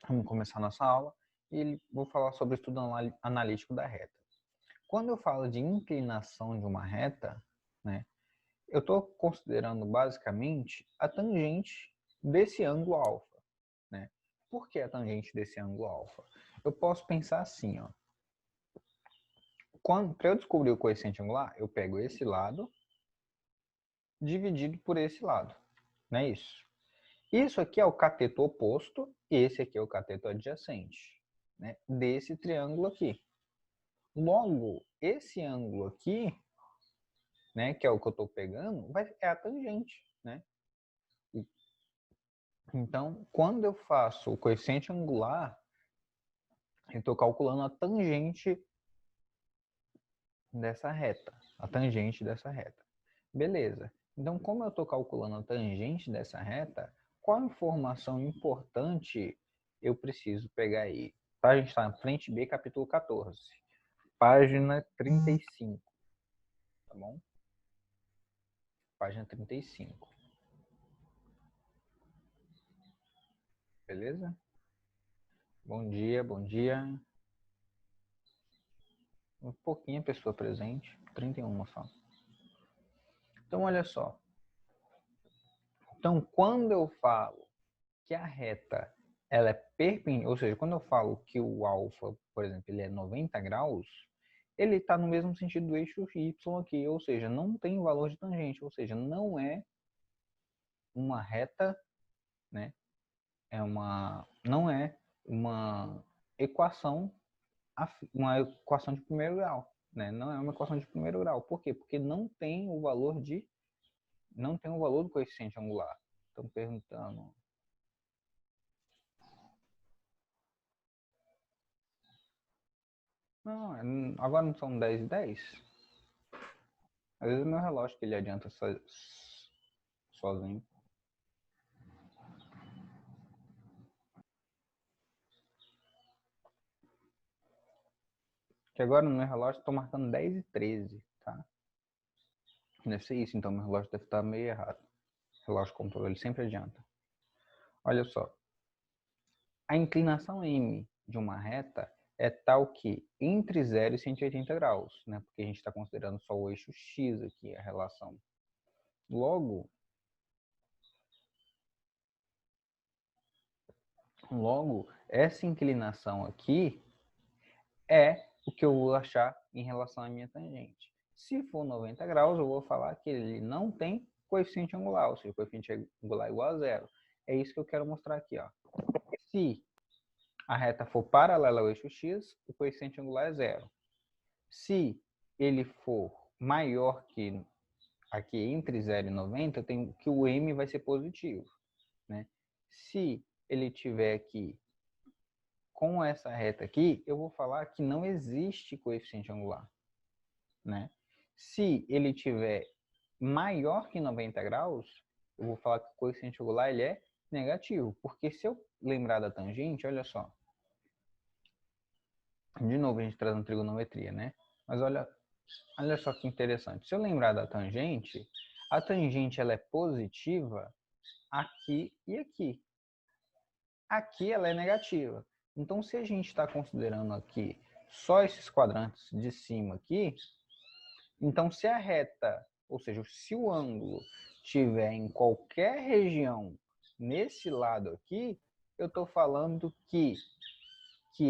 Vamos começar nossa aula e vou falar sobre o estudo analítico da reta. Quando eu falo de inclinação de uma reta, né, eu estou considerando basicamente a tangente desse ângulo alfa. Né? Por que a tangente desse ângulo alfa? Eu posso pensar assim, ó. Para eu descobrir o coeficiente angular, eu pego esse lado dividido por esse lado. Não é isso? Isso aqui é o cateto oposto e esse aqui é o cateto adjacente, né, desse triângulo aqui. Logo, esse ângulo aqui, né, que é o que eu estou pegando, é a tangente. Né? Então, quando eu faço o coeficiente angular, eu estou calculando a tangente dessa reta. A tangente dessa reta. Beleza. Então, como eu estou calculando a tangente dessa reta, qual informação importante eu preciso pegar aí? Tá? A gente está na frente B, capítulo 14. Página 35. Tá bom? Página 35. Beleza? Bom dia, bom dia. Um pouquinho a pessoa presente. 31 só. Então, olha só. Então, quando eu falo que a reta ela é perpendicular, ou seja, quando eu falo que o alfa, por exemplo, ele é 90 graus, ele está no mesmo sentido do eixo y aqui, ou seja, não tem valor de tangente, ou seja, não é uma reta, né? Não é uma equação de primeiro grau, né? Não é uma equação de primeiro grau. Por quê? Porque não tem o valor do coeficiente angular. Estão perguntando. Não, agora não são 10 e 10? Às vezes é meu relógio que ele adianta sozinho. Que agora no meu relógio estou marcando 10 e 13, tá? Deve ser isso, então meu relógio deve estar meio errado. O relógio computador, ele sempre adianta. Olha só. A inclinação M de uma reta é tal que entre 0 e 180 graus, né? Porque a gente está considerando só o eixo X aqui, a relação. Logo, essa inclinação aqui é o que eu vou achar em relação à minha tangente. Se for 90 graus, eu vou falar que ele não tem coeficiente angular, ou seja, o coeficiente angular é igual a zero. É isso que eu quero mostrar aqui. Ó. Se a reta for paralela ao eixo X, o coeficiente angular é zero. Se ele for maior que aqui entre 0 e 90, eu tenho que o M vai ser positivo. Né? Se ele tiver aqui com essa reta aqui, eu vou falar que não existe coeficiente angular. Né? Se ele tiver maior que 90 graus, eu vou falar que o coeficiente angular ele é negativo. Porque se eu lembrar da tangente, olha só. De novo, a gente trazendo trigonometria, né? Mas olha só que interessante. Se eu lembrar da tangente, a tangente ela é positiva aqui e aqui. Aqui ela é negativa. Então, se a gente está considerando aqui só esses quadrantes de cima aqui, então se a reta, ou seja, se o ângulo estiver em qualquer região nesse lado aqui, eu estou falando que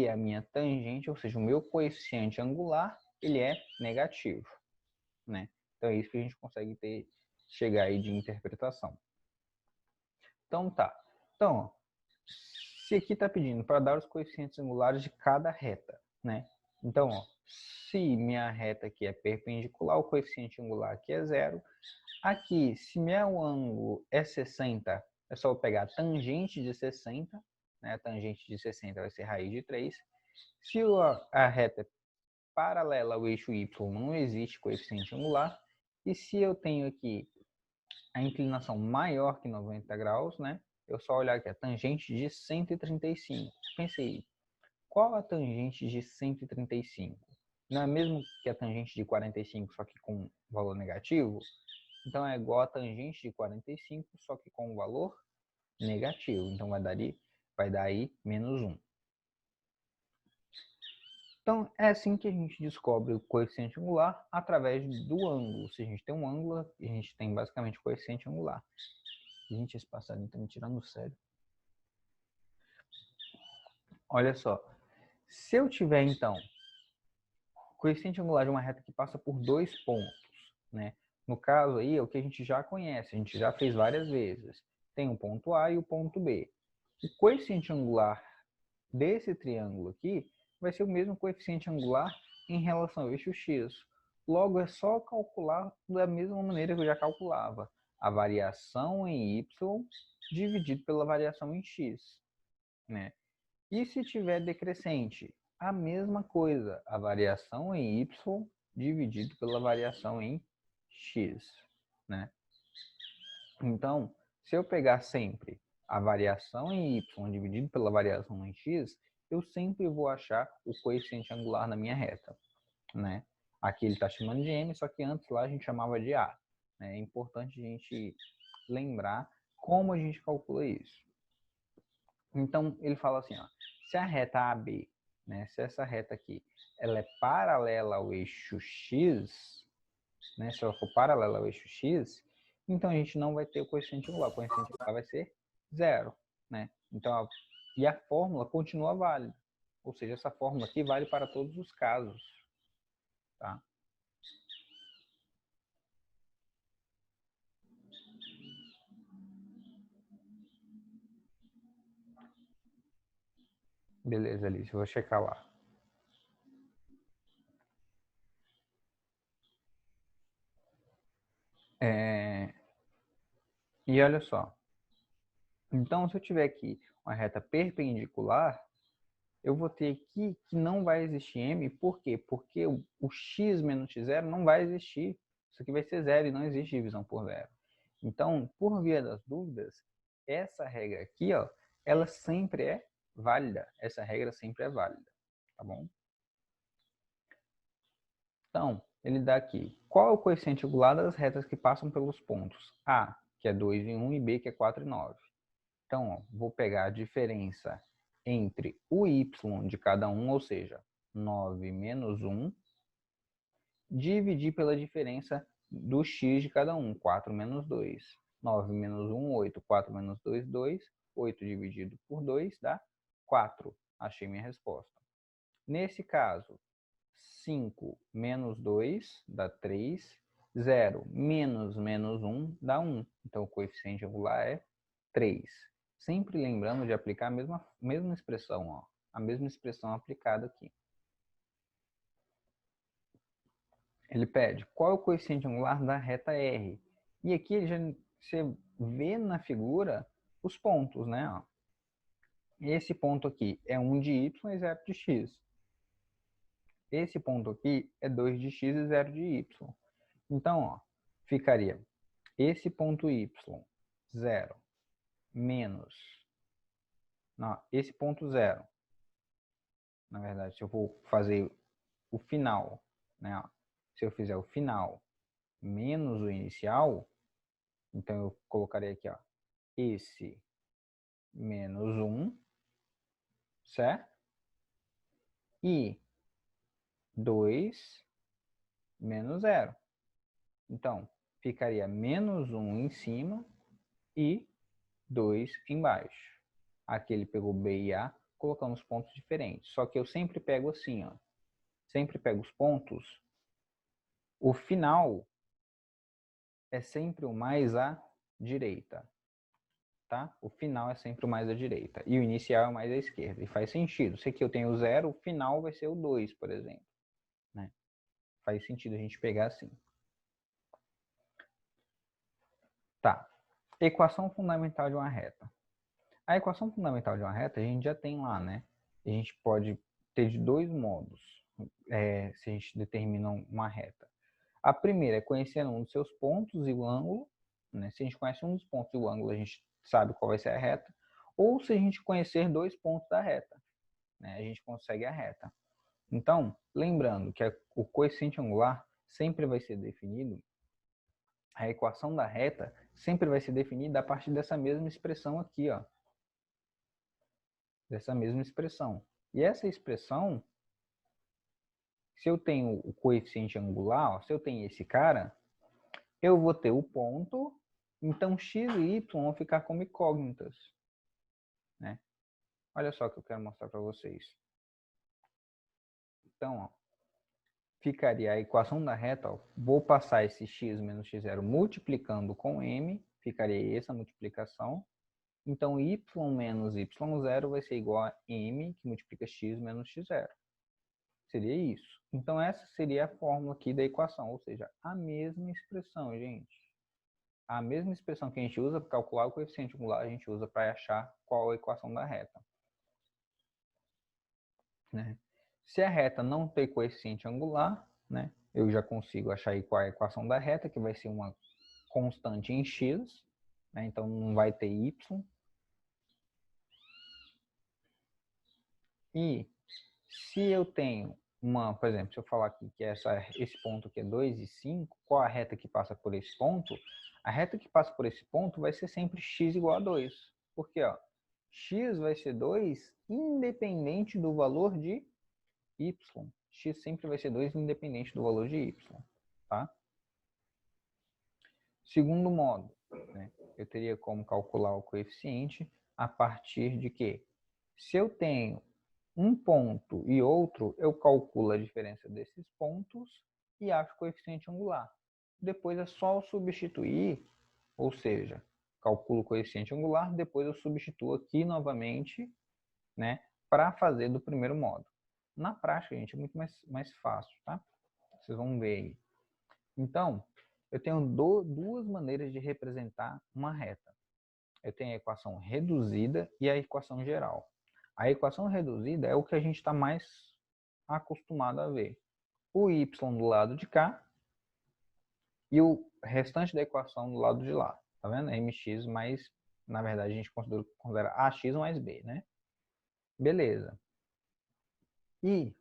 a minha tangente, ou seja, o meu coeficiente angular, ele é negativo. Né? Então é isso que a gente consegue chegar aí de interpretação. Então tá. Então, ó, se aqui está pedindo para dar os coeficientes angulares de cada reta, né? Então, ó, se minha reta aqui é perpendicular, o coeficiente angular aqui é zero. Aqui, se meu ângulo é 60, é só eu pegar a tangente de 60, né? A tangente de 60 vai ser raiz de 3. Se a reta é paralela ao eixo Y, não existe coeficiente angular. E se eu tenho aqui a inclinação maior que 90 graus, né? Eu só olhar aqui a tangente de 135. Pensei, qual a tangente de 135? Não é mesmo que a tangente de 45, só que com valor negativo? Então é igual a tangente de 45, só que com valor negativo. Então vai vai dar aí menos 1. Então, é assim que a gente descobre o coeficiente angular através do ângulo. Se a gente tem um ângulo, a gente tem basicamente o coeficiente angular. Gente, esse passarinho tá me tirando sério. Olha só. Se eu tiver, então, coeficiente angular de uma reta que passa por 2 pontos, né? No caso aí, é o que a gente já conhece, a gente já fez várias vezes. Tem o ponto A e o ponto B. O coeficiente angular desse triângulo aqui vai ser o mesmo coeficiente angular em relação ao eixo X. Logo, é só calcular da mesma maneira que eu já calculava. A variação em Y dividido pela variação em X, né? E se tiver decrescente? A mesma coisa, a variação em y dividido pela variação em x, né? Então, se eu pegar sempre a variação em y dividido pela variação em x, eu sempre vou achar o coeficiente angular na minha reta, né? Aqui ele está chamando de m, só que antes lá a gente chamava de a. É importante a gente lembrar como a gente calcula isso. Então, ele fala assim, ó, se a reta AB, né, se essa reta aqui, ela é paralela ao eixo X, né, se ela for paralela ao eixo X, então a gente não vai ter o coeficiente angular. O coeficiente angular vai ser 0, né? Então, e a fórmula continua válida. Ou seja, essa fórmula aqui vale para todos os casos, tá? Beleza, Alice, eu vou checar lá. E olha só. Então, se eu tiver aqui uma reta perpendicular, eu vou ter aqui que não vai existir m, por quê? Porque o x menos x0 não vai existir. Isso aqui vai ser zero e não existe divisão por zero. Então, por via das dúvidas, essa regra aqui, ó, ela sempre é válida. Essa regra sempre é válida, tá bom? Então, ele dá aqui, qual é o coeficiente angular das retas que passam pelos pontos A, que é 2 e 1, e B, que é 4 e 9. Então, ó, vou pegar a diferença entre o y de cada um, ou seja, 9 menos 1, dividir pela diferença do x de cada um, 4 menos 2. 9 menos 1, 8. 4 menos 2, 2. 8 dividido por 2 dá 4. Achei minha resposta. Nesse caso, 5 menos 2 dá 3. 0 menos 1 dá 1. Então, o coeficiente angular é 3. Sempre lembrando de aplicar a mesma expressão, ó, a mesma expressão aplicada aqui. Ele pede qual é o coeficiente angular da reta R. E aqui você vê na figura os pontos, né? Ó. Esse ponto aqui é 1 de y e 0 de x. Esse ponto aqui é 2 de x e 0 de y. Então, ó, ficaria esse ponto y, 0, menos... Não, esse ponto 0. Na verdade, se eu for fazer o final, né? Ó, se eu fizer o final menos o inicial, então eu colocaria aqui, ó, esse menos 1, certo? E 2 menos 0. Então, ficaria menos 1 em cima e 2 embaixo. Aqui ele pegou B e A, colocamos pontos diferentes. Só que eu sempre pego assim, ó. Sempre pego os pontos. O final é sempre o mais à direita. Tá? O final é sempre o mais à direita. E o inicial é o mais à esquerda. E faz sentido. Se aqui eu tenho o 0, o final vai ser o 2, por exemplo. Né? Faz sentido a gente pegar assim. Tá. Equação fundamental de uma reta. A equação fundamental de uma reta a gente já tem lá, né? A gente pode ter de dois modos se a gente determina uma reta. A primeira é conhecer um dos seus pontos e o ângulo. Né? Se a gente conhece um dos pontos e o ângulo, a gente sabe qual vai ser a reta. Ou se a gente conhecer dois pontos da reta, né? A gente consegue a reta. Então, lembrando que o coeficiente angular sempre vai ser definido, a equação da reta sempre vai ser definida a partir dessa mesma expressão aqui, ó. dessa mesma expressão. E essa expressão, se eu tenho o coeficiente angular, ó, se eu tenho esse cara, eu vou ter o ponto, então x e y vão ficar como incógnitas, né? Olha só o que eu quero mostrar para vocês. Então, ó, ficaria a equação da reta, ó, vou passar esse x menos x0 multiplicando com m, ficaria essa multiplicação. Então, y menos y0 vai ser igual a m, que multiplica x menos x0. Seria isso. Então, essa seria a fórmula aqui da equação, ou seja, a mesma expressão, gente. A mesma expressão que a gente usa para calcular o coeficiente angular, a gente usa para achar qual a equação da reta. Né? Se a reta não tem coeficiente angular, né, eu já consigo achar aí qual é a equação da reta, que vai ser uma constante em x, né, então não vai ter y. E se eu tenho por exemplo, se eu falar aqui que esse ponto aqui é 2 e 5, qual a reta que passa por esse ponto? A reta que passa por esse ponto vai ser sempre x igual a 2. Porque, ó, x vai ser 2 independente do valor de y. X sempre vai ser 2 independente do valor de y. Tá? Segundo modo, né, eu teria como calcular o coeficiente a partir de que, se eu tenho um ponto e outro, eu calculo a diferença desses pontos e acho o coeficiente angular. Depois é só substituir, ou seja, calculo o coeficiente angular, depois eu substituo aqui novamente, né, para fazer do primeiro modo. Na prática, gente, é muito mais fácil, tá? Vocês vão ver aí. Então, eu tenho duas maneiras de representar uma reta. Eu tenho a equação reduzida e a equação geral. A equação reduzida é o que a gente está mais acostumado a ver. O y do lado de cá e o restante da equação do lado de lá. Tá vendo? Mx mais, na verdade, a gente considera ax mais b, né? Beleza. E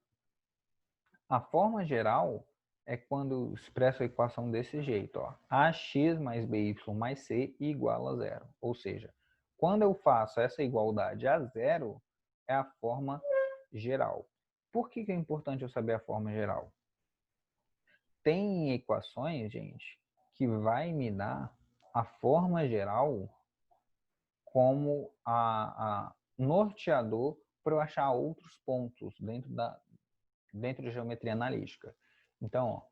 a forma geral é quando expresso a equação desse jeito, ó. Ax mais by mais c igual a zero. Ou seja, quando eu faço essa igualdade a zero, é a forma geral. Por que é importante eu saber a forma geral? Tem equações, gente, que vai me dar a forma geral como a norteador para eu achar outros pontos dentro da geometria analítica. Então, ó,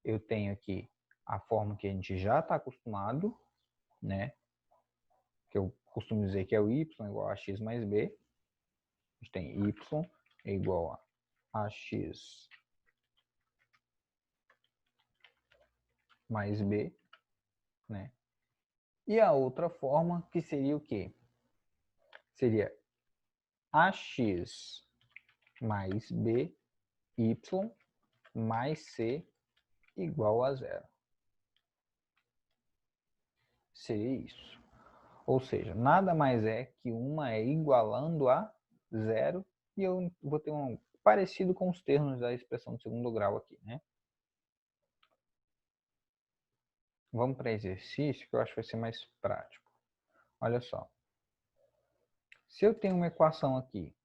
eu tenho aqui a forma que a gente já está acostumado, né? Que eu costumo dizer que é o y igual a x mais b. A gente tem y é igual a x mais b, né? E a outra forma que seria o quê? Seria ax mais b, y mais c igual a zero. Seria isso. Ou seja, nada mais é que uma é igualando a zero e eu vou ter um parecido com os termos da expressão de segundo grau aqui, né? Vamos para exercício que eu acho que vai ser mais prático. Olha só. Se eu tenho uma equação aqui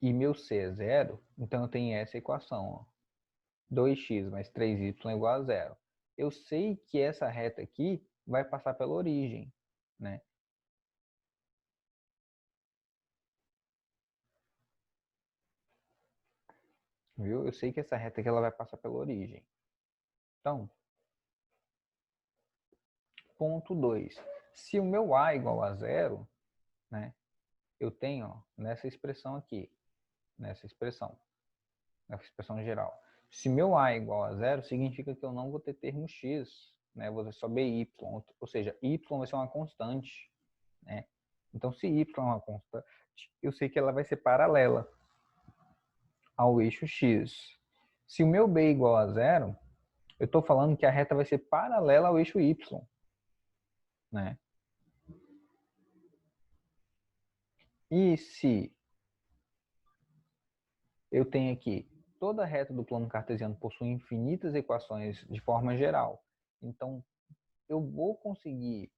e meu c é zero, então eu tenho essa equação, ó. 2x mais 3y igual a zero. Eu sei que essa reta aqui vai passar pela origem, né? Viu? Eu sei que essa reta aqui ela vai passar pela origem. Então, ponto 2. Se o meu a é igual a zero, né, eu tenho ó, nessa expressão aqui, nessa expressão geral. Se meu a é igual a zero, significa que eu não vou ter termo x, né, vou ter só by, ou seja, y vai ser uma constante. Né? Então, se y é uma constante, eu sei que ela vai ser paralela ao eixo x. Se o meu b é igual a zero, eu estou falando que a reta vai ser paralela ao eixo y. Né? E se eu tenho aqui toda a reta do plano cartesiano possui infinitas equações de forma geral, então eu vou conseguir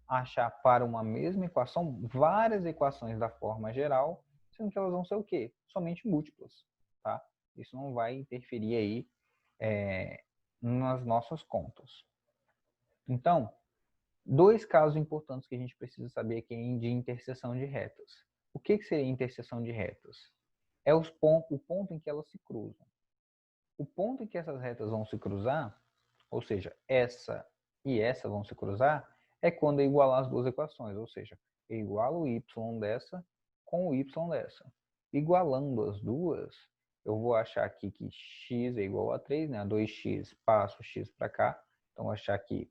achar para uma mesma equação várias equações da forma geral, sendo que elas vão ser o quê? Somente múltiplas, tá? Isso não vai interferir aí nas nossas contas. Então, dois casos importantes que a gente precisa saber aqui de interseção de retas. O que seria interseção de retas? É o ponto em que elas se cruzam. O ponto em que essas retas vão se cruzar, ou seja, essa e essa vão se cruzar, é quando eu igualar as duas equações, ou seja, eu igualo o y dessa com o y dessa. Igualando as duas, eu vou achar aqui que x é igual a 3, né? 2x, passo x para cá, então vou achar que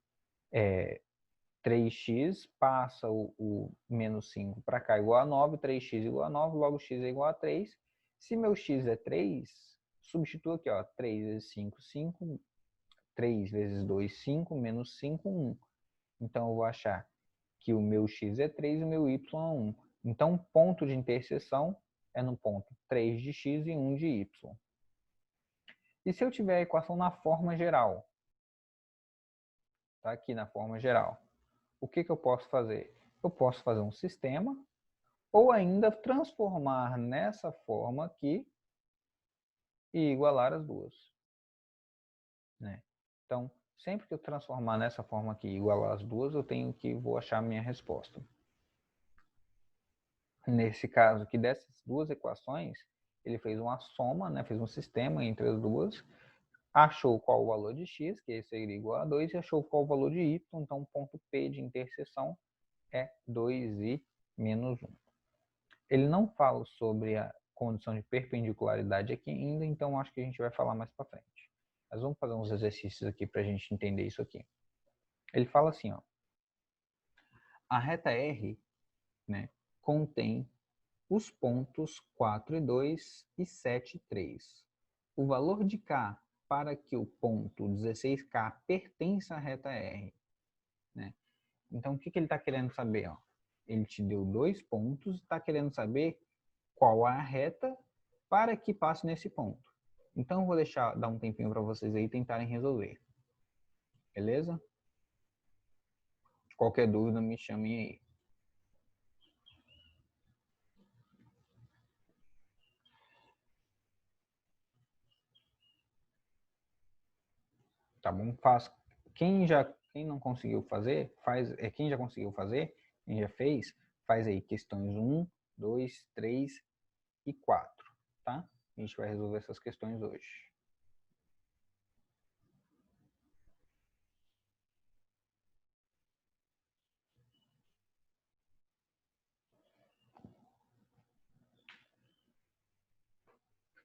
3x passa o menos 5 para cá igual a 9, 3x igual a 9, logo x é igual a 3. Se meu x é 3, substitua aqui, ó, 3 vezes 5, 5, 3 vezes 2, 5, menos 5, 1. Então, eu vou achar que o meu x é 3 e o meu y é 1. Então, o ponto de interseção é no ponto 3 de x e 1 de y. E se eu tiver a equação na forma geral? Tá aqui na forma geral. O que eu posso fazer? Eu posso fazer um sistema ou ainda transformar nessa forma aqui e igualar as duas. Né? Então, sempre que eu transformar nessa forma aqui e igualar as duas, vou achar a minha resposta. Nesse caso aqui, dessas duas equações, ele fez uma soma, né? Fez um sistema entre as duas, achou qual o valor de x, que seria igual a 2, e achou qual o valor de y, então o ponto P de interseção é 2 e menos 1. Ele não fala sobre a condição de perpendicularidade aqui ainda, então acho que a gente vai falar mais para frente. Mas vamos fazer uns exercícios aqui para a gente entender isso aqui. Ele fala assim, ó, a reta R, né, contém os pontos 4 e 2 e 7 e 3. O valor de K para que o ponto 16K pertença à reta R. Né? Então, o que ele está querendo saber? Ó? Ele te deu dois pontos e está querendo saber qual é a reta para que passe nesse ponto. Então, eu vou dar um tempinho para vocês aí tentarem resolver. Beleza? Qualquer dúvida, me chamem aí. Tá bom? Quem não conseguiu fazer, quem já conseguiu fazer, quem já fez, faz aí questões 1, 2, 3 e 4, tá? A gente vai resolver essas questões hoje.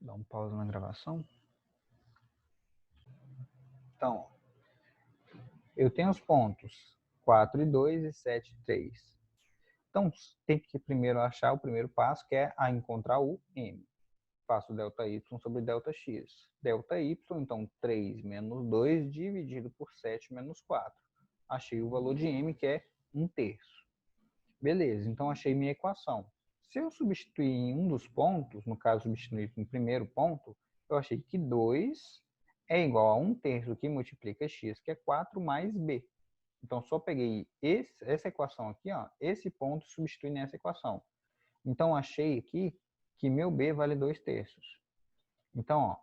Dá um pausa na gravação. Então, eu tenho os pontos 4 e 2 e 7 e 3. Então, tem que primeiro achar o primeiro passo, que é encontrar o m. Faço ΔY sobre ΔX. ΔY, então 3 menos 2 dividido por 7 menos 4. Achei o valor de m, que é 1/3. Beleza, então achei minha equação. Se eu substituir em um dos pontos, no caso substituir no primeiro ponto, eu achei que 2 é igual a 1/3 que multiplica x, que é 4 mais b. Então, só peguei essa equação aqui, ó, esse ponto, substitui nessa equação. Então, achei aqui que meu b vale 2/3. Então,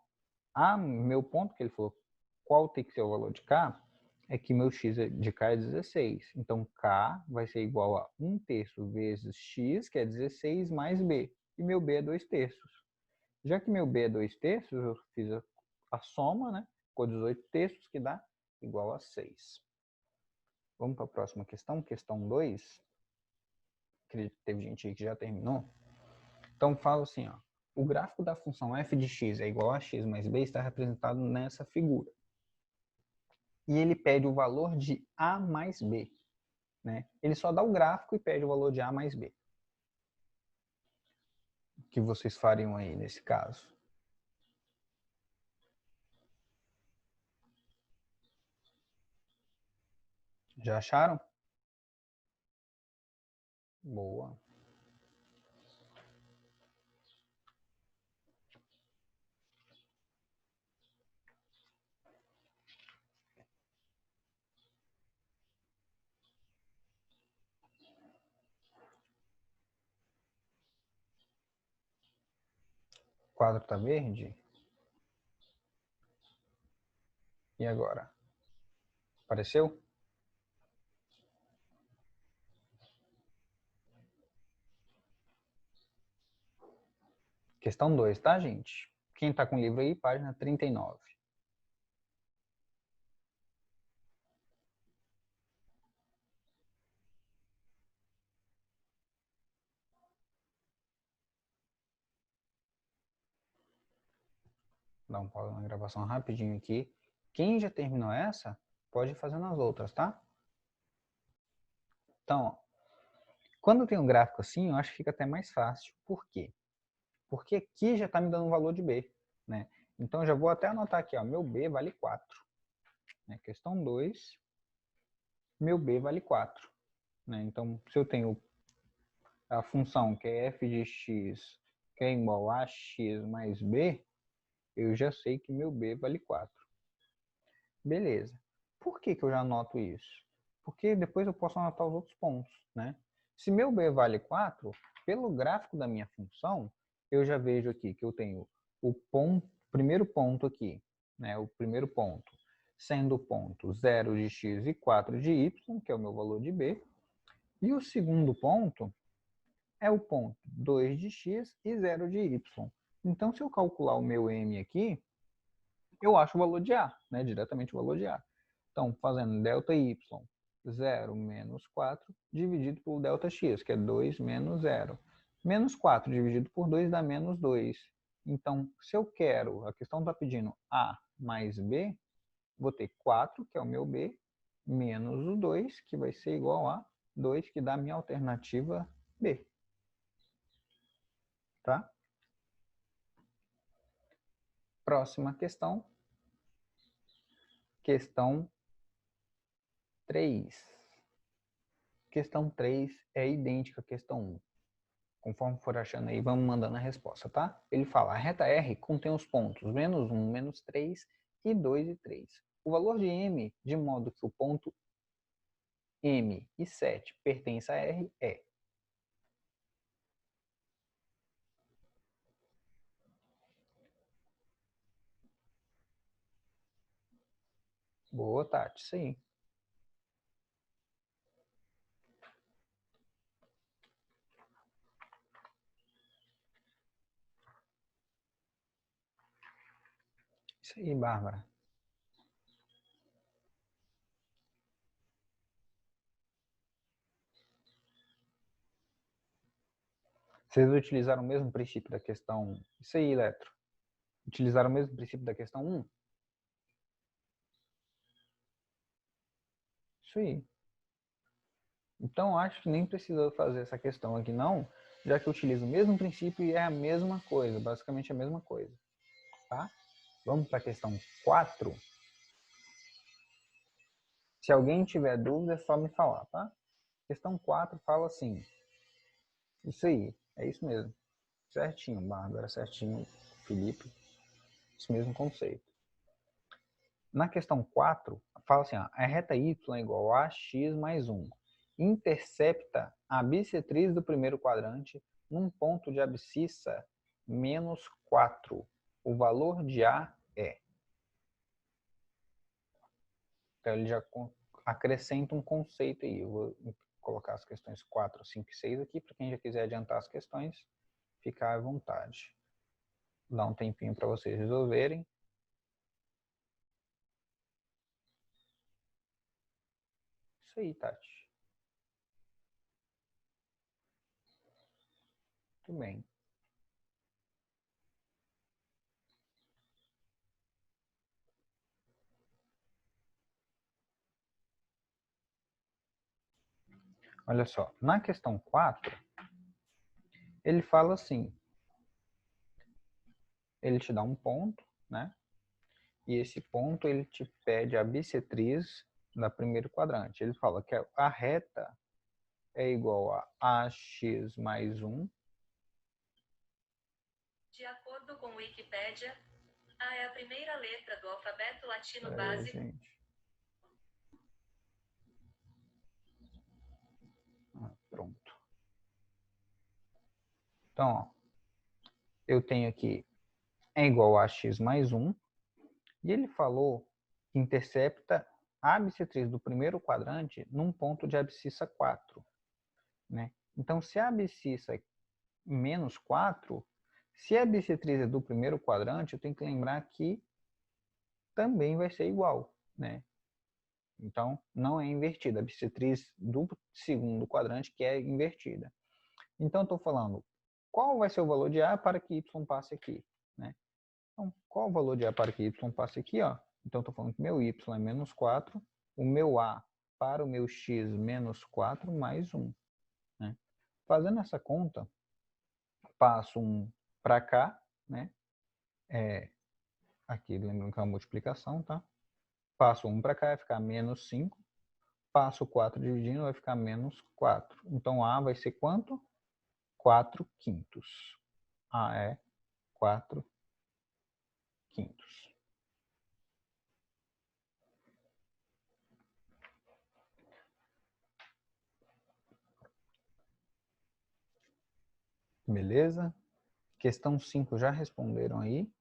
ó, meu ponto que ele falou, qual tem que ser o valor de k, é que meu x de k é 16. Então, k vai ser igual a 1/3 vezes x, que é 16, mais b. E meu b é 2/3. Já que meu b é 2/3, eu fiz a soma, né? Ficou 18/3, que dá igual a 6. Vamos para a próxima questão, questão 2. Acredito que teve gente aí que já terminou. Então, fala assim, ó. O gráfico da função f de x é igual a x mais b está representado nessa figura. E ele pede o valor de a mais b. Né? Ele só dá o gráfico e pede o valor de a mais b. O que vocês fariam aí nesse caso? Já acharam? Boa. quadro está verde. E agora? Apareceu? Questão 2, tá, gente? Quem está com o livro aí, página 39. Dá um pause na gravação rapidinho aqui. Quem já terminou essa, pode ir fazendo as outras, tá? Então, ó, quando tem um gráfico assim, eu acho que fica até mais fácil. Por quê? Porque aqui já está me dando um valor de B, né? Então, já vou até anotar aqui, ó, meu B vale 4. Né? Questão 2, meu B vale 4. Né? Então, se eu tenho a função que é f de x, que é igual a x mais b, eu já sei que meu b vale 4. Beleza. Por que eu já anoto isso? Porque depois eu posso anotar os outros pontos, né? Se meu b vale 4, pelo gráfico da minha função, eu já vejo aqui que eu tenho o primeiro ponto aqui, né? O primeiro ponto sendo o ponto 0 de x e 4 de y, que é o meu valor de b. E o segundo ponto é o ponto 2 de x e 0 de y. Então, se eu calcular o meu m aqui, eu acho o valor de A, né? Diretamente o valor de A. Então, fazendo ΔY 0 menos 4 dividido por ΔX, que é 2 menos 0. Menos 4 dividido por 2 dá menos 2. Então, se eu quero, a questão está pedindo A mais B, vou ter 4, que é o meu B, menos o 2, que vai ser igual a 2, que dá a minha alternativa B. Tá? Próxima questão. Questão 3. Questão 3 é idêntica à questão 1. Conforme for achando aí, vamos mandando a resposta, tá? Ele fala, a reta R contém os pontos menos 1, menos 3 e 2 e 3. O valor de M, de modo que o ponto M e 7 pertence a R, é... Boa, Tati, isso aí. Isso aí, Bárbara. Vocês utilizaram o mesmo princípio da questão... Isso aí, Eletro. Utilizaram o mesmo princípio da questão 1? Isso aí. Então, acho que nem precisa fazer essa questão aqui, não, já que eu utilizo o mesmo princípio e é a mesma coisa, basicamente a mesma coisa. Tá? Vamos para a questão 4. Se alguém tiver dúvida, é só me falar, tá? Questão 4 fala assim. Isso aí, é isso mesmo. Certinho, Bárbara, certinho, Felipe. Esse mesmo conceito. Na questão 4, fala assim, ó, a reta y é igual a x mais 1. Intercepta a bissetriz do primeiro quadrante num ponto de abscissa menos 4. O valor de A é... Então, ele já acrescenta um conceito aí. Eu vou colocar as questões 4, 5 e 6 aqui, para quem já quiser adiantar as questões, ficar à vontade. Dá um tempinho para vocês resolverem. Isso aí, Tati. Muito bem. Olha só, na questão 4, ele fala assim, ele te dá um ponto, né? E esse ponto ele te pede a bissetriz da primeiro quadrante. Ele fala que a reta é igual a AX mais 1. De acordo com Wikipédia, A é a primeira letra do alfabeto latino básico. Gente. Pronto. Então, ó, eu tenho aqui é igual a x mais 1. E ele falou que intercepta a bissetriz do primeiro quadrante num ponto de abscissa 4. Né? Então, se a abscissa é menos 4, se a bissetriz é do primeiro quadrante, eu tenho que lembrar que também vai ser igual. Né? Então, não é invertida. A bissetriz do segundo quadrante que é invertida. Então, estou falando qual vai ser o valor de A para que Y passe aqui. Né? Então, qual o valor de A para que Y passe aqui? Ó? Então, estou falando que meu Y é menos 4, o meu A para o meu X menos 4 mais 1. Né? Fazendo essa conta, passo 1 para cá, né? Aqui, lembrando que é uma multiplicação, tá? Passo 1 para cá, vai ficar menos 5. Passo 4 dividindo, vai ficar menos 4. Então, A vai ser quanto? 4 quintos. A é 4 quintos. Beleza? Questão 5 já responderam aí?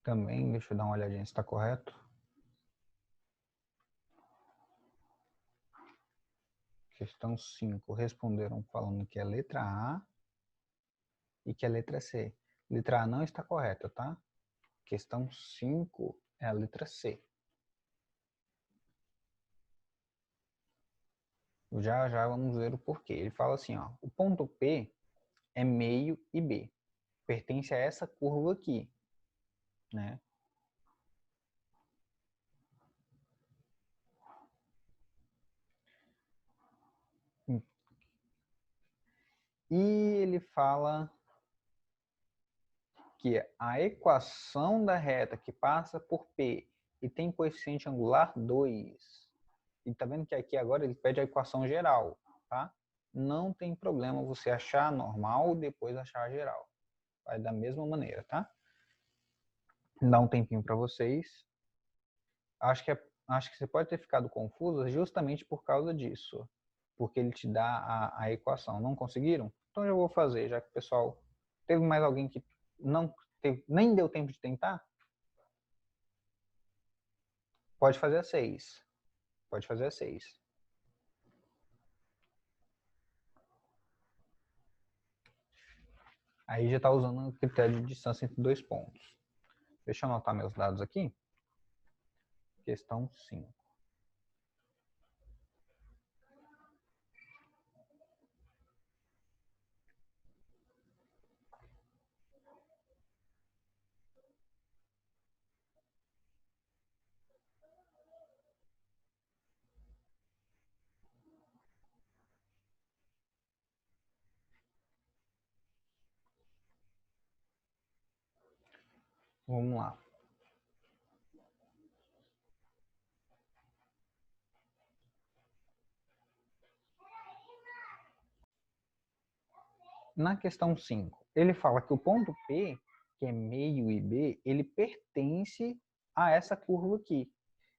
Também, deixa eu dar uma olhadinha se está correto. Questão 5 responderam falando que é letra A e que é letra C. Letra A não está correta, tá? Questão 5 é a letra C. Já já vamos ver o porquê. Ele fala assim, ó, o ponto P é meio e B. Pertence a essa curva aqui, né? E ele fala que a equação da reta que passa por P e tem coeficiente angular 2. E tá vendo que aqui agora ele pede a equação geral, tá? Não tem problema você achar normal e depois achar geral. Vai da mesma maneira, tá? Dá um tempinho para vocês. Acho que você pode ter ficado confuso justamente por causa disso. Porque ele te dá a equação. Não conseguiram? Então eu vou fazer, já que o pessoal... Teve mais alguém que não teve, nem deu tempo de tentar? Pode fazer a 6. Pode fazer a 6. Aí já está usando o critério de distância entre dois pontos. Deixa eu anotar meus dados aqui. Questão 5. Vamos lá. Na questão 5, ele fala que o ponto P, que é meio e B, ele pertence a essa curva aqui.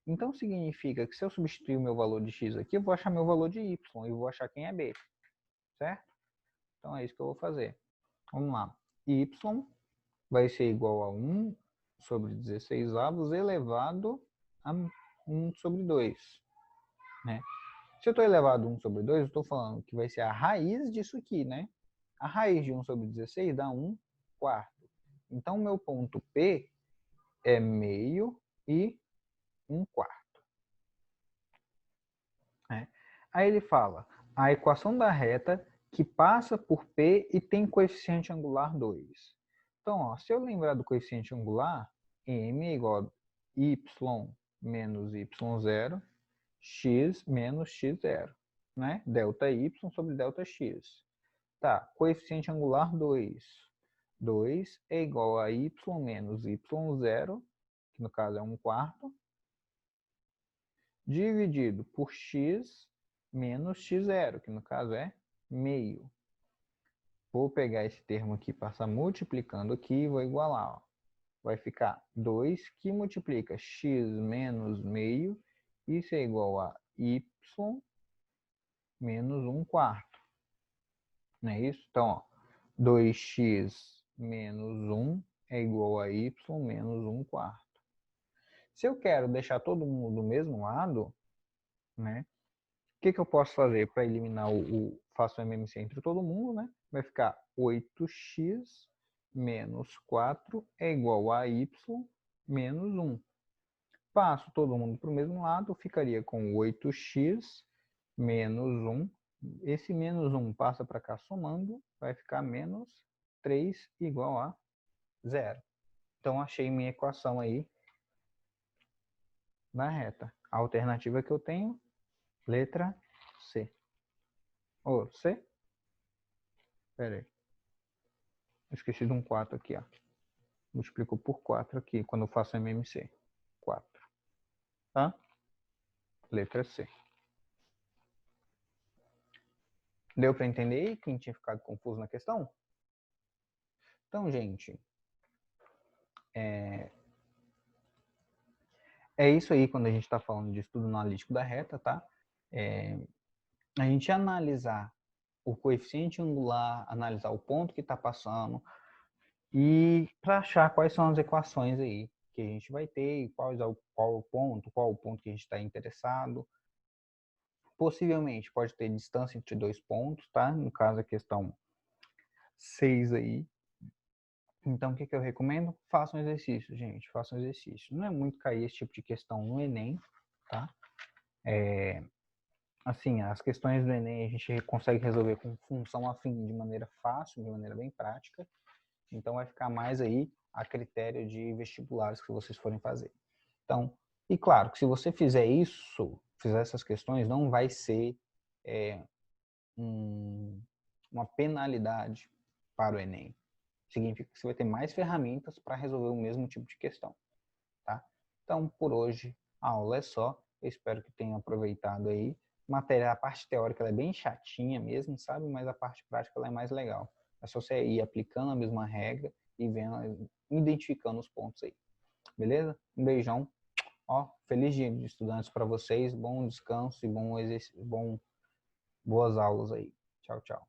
Então significa que se eu substituir o meu valor de x aqui, eu vou achar meu valor de y e vou achar quem é b, certo? Então é isso que eu vou fazer. Vamos lá. Y vai ser igual a 1 sobre 16 avos elevado a 1 sobre 2. Né? Se eu estou elevado a 1 sobre 2, eu estou falando que vai ser a raiz disso aqui, né? A raiz de 1 sobre 16 dá 1 quarto. Então, meu ponto P é meio e 1 quarto. Né? Aí ele fala, a equação da reta que passa por P e tem coeficiente angular 2. Então, ó, se eu lembrar do coeficiente angular, M é igual a y menos y0, x menos x0. Né? Delta y sobre delta x. Tá, coeficiente angular 2. 2 é igual a y menos y0, que no caso é 1 quarto, dividido por x menos x0, que no caso é meio. Vou pegar esse termo aqui, passar multiplicando aqui e vou igualar. Ó. Vai ficar 2 que multiplica x menos meio, isso é igual a y menos 1 quarto. Não é isso? Então, ó, 2x menos 1 é igual a y menos 1/4. Se eu quero deixar todo mundo do mesmo lado, né? O que eu posso fazer para eliminar faço o MMC entre todo mundo, né? Vai ficar 8x menos 4 é igual a y menos 1. Passo todo mundo para o mesmo lado, ficaria com 8x menos 1. Esse menos 1 passa para cá somando, vai ficar menos 3 igual a 0. Então, achei minha equação aí na reta. A alternativa que eu tenho, letra C. Ou C? Pera aí. Esqueci de um 4 aqui, ó. Multiplico por 4 aqui, quando eu faço MMC. 4. Tá? Letra C. Deu para entender aí? Quem tinha ficado confuso na questão? Então, gente, é isso aí quando a gente está falando de estudo analítico da reta, tá? A gente analisar o coeficiente angular, analisar o ponto que está passando e para achar quais são as equações aí que a gente vai ter e qual o ponto que a gente está interessado. Possivelmente pode ter distância entre dois pontos, tá? No caso a questão 6 aí. Então, o que eu recomendo? Façam exercício, gente. Façam exercício. Não é muito cair esse tipo de questão no Enem, tá? Assim, as questões do Enem a gente consegue resolver com função afim de maneira fácil, de maneira bem prática. Então, vai ficar mais aí a critério de vestibulares que vocês forem fazer. Então, e claro, que se você fizer isso, fizer essas questões, não vai ser uma penalidade para o Enem. Significa que você vai ter mais ferramentas para resolver o mesmo tipo de questão, tá? Então, por hoje, a aula é só. Eu espero que tenham aproveitado aí. A parte teórica ela é bem chatinha mesmo, sabe? Mas a parte prática ela é mais legal. É só você ir aplicando a mesma regra e vendo, identificando os pontos aí. Beleza? Um beijão. Ó, feliz dia de estudantes para vocês. Bom descanso e boas aulas aí. Tchau, tchau.